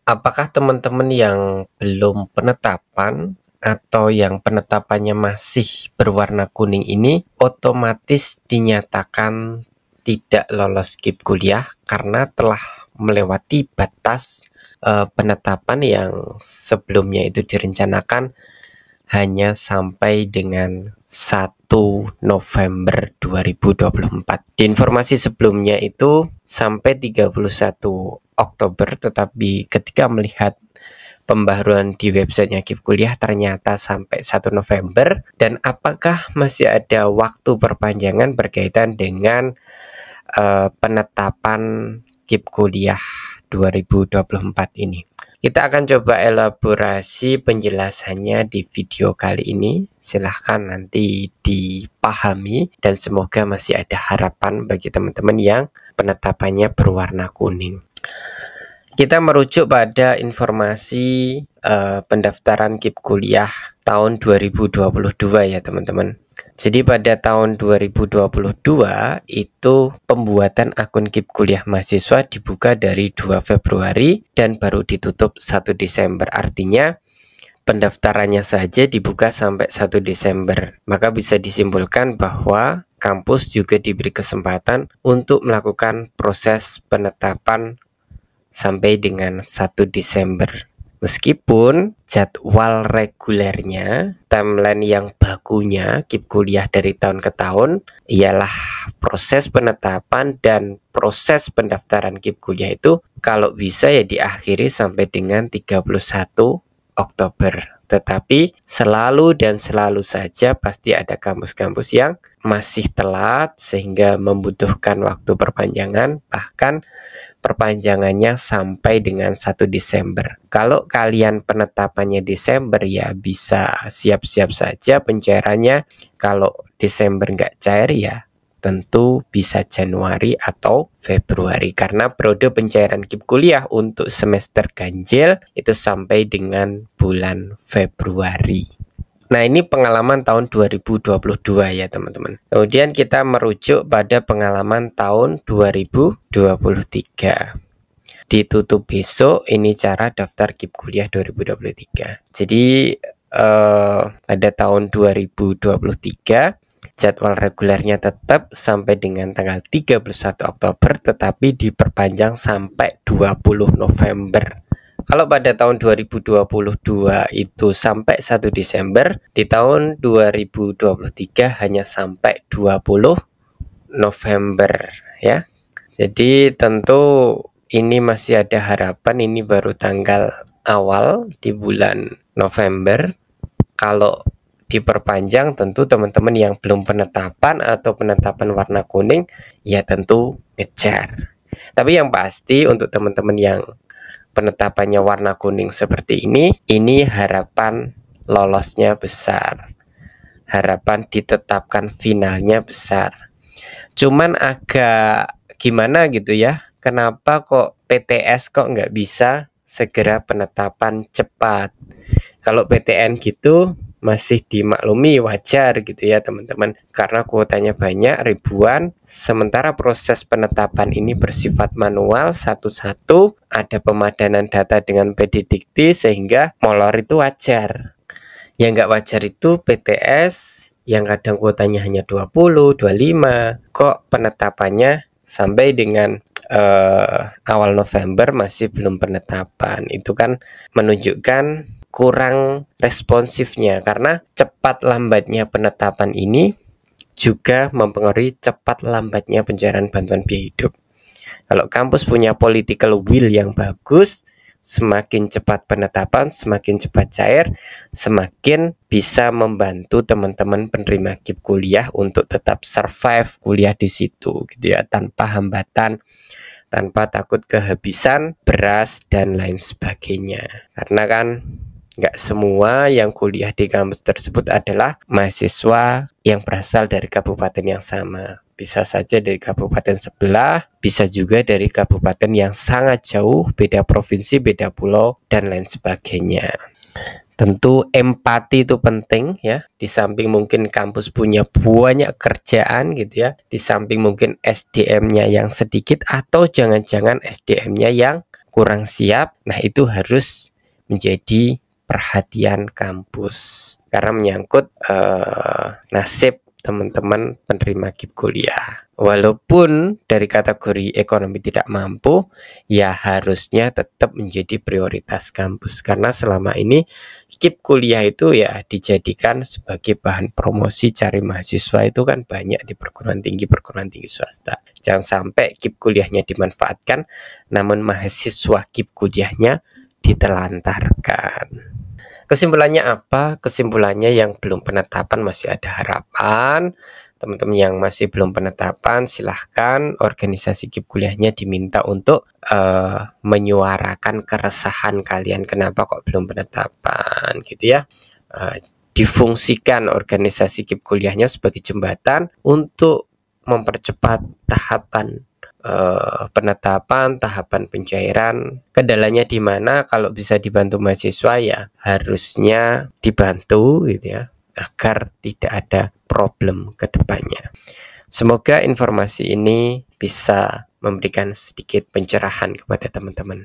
Apakah teman-teman yang belum penetapan atau yang penetapannya masih berwarna kuning ini otomatis dinyatakan tidak lolos KIP kuliah karena telah melewati batas penetapan yang sebelumnya itu direncanakan hanya sampai dengan 1 November 2024. Di informasi sebelumnya itu sampai 31 Oktober, tetapi ketika melihat pembaruan di websitenya KIP Kuliah ternyata sampai 1 November. Dan apakah masih ada waktu perpanjangan berkaitan dengan penetapan KIP Kuliah 2024 ini? Kita akan coba elaborasi penjelasannya di video kali ini. Silahkan nanti dipahami dan semoga masih ada harapan bagi teman-teman yang penetapannya berwarna kuning. Kita merujuk pada informasi pendaftaran KIP kuliah tahun 2022 ya teman-teman. Jadi pada tahun 2022 itu pembuatan akun KIP kuliah mahasiswa dibuka dari 2 Februari dan baru ditutup 1 Desember. Artinya pendaftarannya saja dibuka sampai 1 Desember. Maka bisa disimpulkan bahwa kampus juga diberi kesempatan untuk melakukan proses penetapan sampai dengan 1 Desember. Meskipun jadwal regulernya, timeline yang bakunya KIP kuliah dari tahun ke tahun ialah proses penetapan dan proses pendaftaran KIP kuliah itu kalau bisa ya diakhiri sampai dengan 31 Oktober. Tetapi selalu saja pasti ada kampus-kampus yang masih telat sehingga membutuhkan waktu perpanjangan, bahkan perpanjangannya sampai dengan 1 Desember. Kalau kalian penetapannya Desember ya bisa siap-siap saja pencairannya. Kalau Desember nggak cair ya tentu bisa Januari atau Februari, karena periode pencairan KIP kuliah untuk semester ganjil itu sampai dengan bulan Februari. Nah, ini pengalaman tahun 2022 ya teman-teman. Kemudian kita merujuk pada pengalaman tahun 2023. Ditutup besok, ini cara daftar KIP kuliah 2023. Jadi pada tahun 2023 jadwal regulernya tetap sampai dengan tanggal 31 Oktober tetapi diperpanjang sampai 20 November. Kalau pada tahun 2022 itu sampai 1 Desember, di tahun 2023 hanya sampai 20 November ya. Jadi tentu ini masih ada harapan, ini baru tanggal awal di bulan November. Kalau diperpanjang tentu teman-teman yang belum penetapan atau penetapan warna kuning ya tentu ngejar. Tapi yang pasti untuk teman-teman yang penetapannya warna kuning seperti ini harapan lolosnya besar. Harapan ditetapkan finalnya besar. Cuman agak gimana gitu ya, kenapa kok PTS kok nggak bisa segera penetapan cepat? Kalau PTN gitu masih dimaklumi, wajar gitu ya teman-teman, karena kuotanya banyak ribuan, sementara proses penetapan ini bersifat manual satu-satu, ada pemadanan data dengan PD Dikti sehingga molor itu wajar. Yang nggak wajar itu PTS yang kadang kuotanya hanya 20, 25, kok penetapannya sampai dengan awal November masih belum penetapan. Itu kan menunjukkan kurang responsifnya, karena cepat lambatnya penetapan ini juga mempengaruhi cepat lambatnya pencairan bantuan biaya hidup. Kalau kampus punya political will yang bagus, semakin cepat penetapan, semakin cepat cair, semakin bisa membantu teman-teman penerima KIP kuliah untuk tetap survive kuliah di situ gitu ya, tanpa hambatan, tanpa takut kehabisan beras dan lain sebagainya. Karena kan nggak semua yang kuliah di kampus tersebut adalah mahasiswa yang berasal dari kabupaten yang sama. Bisa saja dari kabupaten sebelah, bisa juga dari kabupaten yang sangat jauh, beda provinsi, beda pulau, dan lain sebagainya. Tentu empati itu penting ya. Di samping mungkin kampus punya banyak kerjaan gitu ya, di samping mungkin SDM-nya yang sedikit atau jangan-jangan SDM-nya yang kurang siap, nah itu harus menjadi perhatian kampus karena menyangkut nasib teman-teman penerima KIP kuliah. Walaupun dari kategori ekonomi tidak mampu, ya harusnya tetap menjadi prioritas kampus karena selama ini KIP kuliah itu ya dijadikan sebagai bahan promosi cari mahasiswa itu kan banyak di perguruan tinggi swasta. Jangan sampai KIP kuliahnya dimanfaatkan, namun mahasiswa KIP kuliahnya ditelantarkan. Kesimpulannya apa? Kesimpulannya yang belum penetapan masih ada harapan. Teman-teman yang masih belum penetapan, silahkan organisasi KIP kuliahnya diminta untuk menyuarakan keresahan kalian. Kenapa kok belum penetapan gitu ya. Difungsikan organisasi KIP kuliahnya sebagai jembatan untuk mempercepat tahapan penetapan, tahapan pencairan. Kendalanya di mana? Kalau bisa dibantu mahasiswa ya harusnya dibantu gitu ya, agar tidak ada problem ke depannya. Semoga informasi ini bisa memberikan sedikit pencerahan kepada teman-teman.